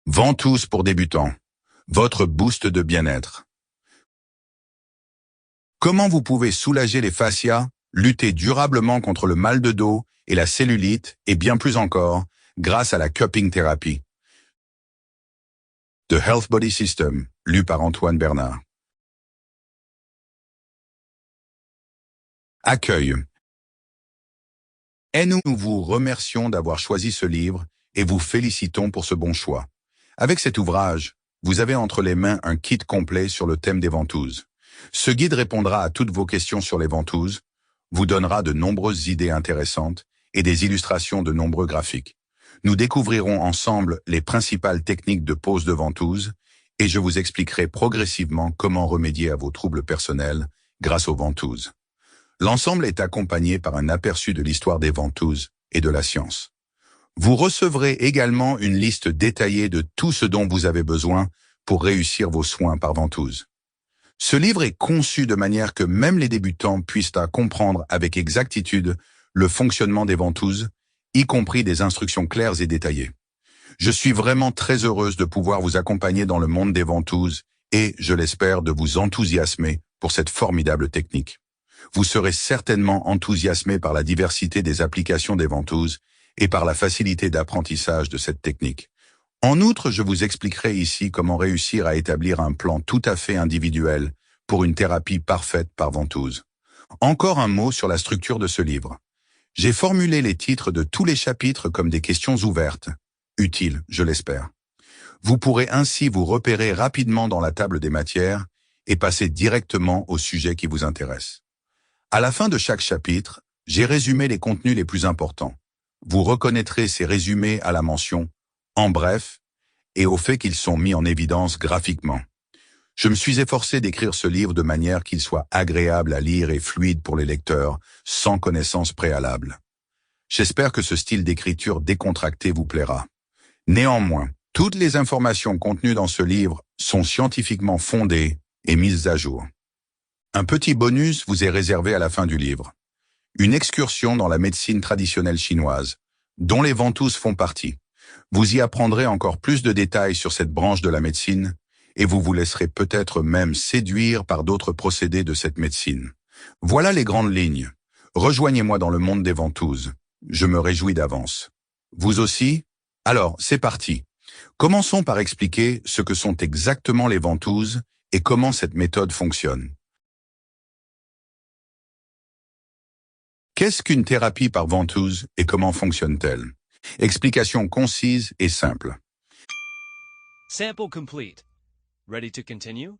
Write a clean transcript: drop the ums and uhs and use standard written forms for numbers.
Ventouses pour débutants. Votre boost de bien-être. Comment vous pouvez soulager les fascias, lutter durablement contre le mal de dos et la cellulite, et bien plus encore, grâce à la cupping thérapie. The Health Body System, lu par Antoine Bernard. Accueil. Et nous vous remercions d'avoir choisi ce livre et vous félicitons pour ce bon choix. Avec cet ouvrage, vous avez entre les mains un kit complet sur le thème des ventouses. Ce guide répondra à toutes vos questions sur les ventouses, vous donnera de nombreuses idées intéressantes et des illustrations de nombreux graphiques. Nous découvrirons ensemble les principales techniques de pose de ventouse et je vous expliquerai progressivement comment remédier à vos troubles personnels grâce aux ventouses. L'ensemble est accompagné par un aperçu de l'histoire des ventouses et de la science. Vous recevrez également une liste détaillée de tout ce dont vous avez besoin pour réussir vos soins par ventouse. Ce livre est conçu de manière que même les débutants puissent comprendre avec exactitude le fonctionnement des ventouses, y compris des instructions claires et détaillées. Je suis vraiment très heureuse de pouvoir vous accompagner dans le monde des ventouses et, je l'espère, de vous enthousiasmer pour cette formidable technique. Vous serez certainement enthousiasmé par la diversité des applications des ventouses et par la facilité d'apprentissage de cette technique. En outre, je vous expliquerai ici comment réussir à établir un plan tout à fait individuel pour une thérapie parfaite par ventouse. Encore un mot sur la structure de ce livre. J'ai formulé les titres de tous les chapitres comme des questions ouvertes, utiles, je l'espère. Vous pourrez ainsi vous repérer rapidement dans la table des matières et passer directement au sujet qui vous intéresse. À la fin de chaque chapitre, j'ai résumé les contenus les plus importants. Vous reconnaîtrez ces résumés à la mention « en bref » et au fait qu'ils sont mis en évidence graphiquement. Je me suis efforcé d'écrire ce livre de manière qu'il soit agréable à lire et fluide pour les lecteurs, sans connaissance préalable. J'espère que ce style d'écriture décontracté vous plaira. Néanmoins, toutes les informations contenues dans ce livre sont scientifiquement fondées et mises à jour. Un petit bonus vous est réservé à la fin du livre. Une excursion dans la médecine traditionnelle chinoise, dont les ventouses font partie. Vous y apprendrez encore plus de détails sur cette branche de la médecine et vous vous laisserez peut-être même séduire par d'autres procédés de cette médecine. Voilà les grandes lignes. Rejoignez-moi dans le monde des ventouses. Je me réjouis d'avance. Vous aussi? Alors, c'est parti. Commençons par expliquer ce que sont exactement les ventouses et comment cette méthode fonctionne. Qu'est-ce qu'une thérapie par ventouse et comment fonctionne-t-elle? Explication concise et simple. Sample complete. Ready to continue?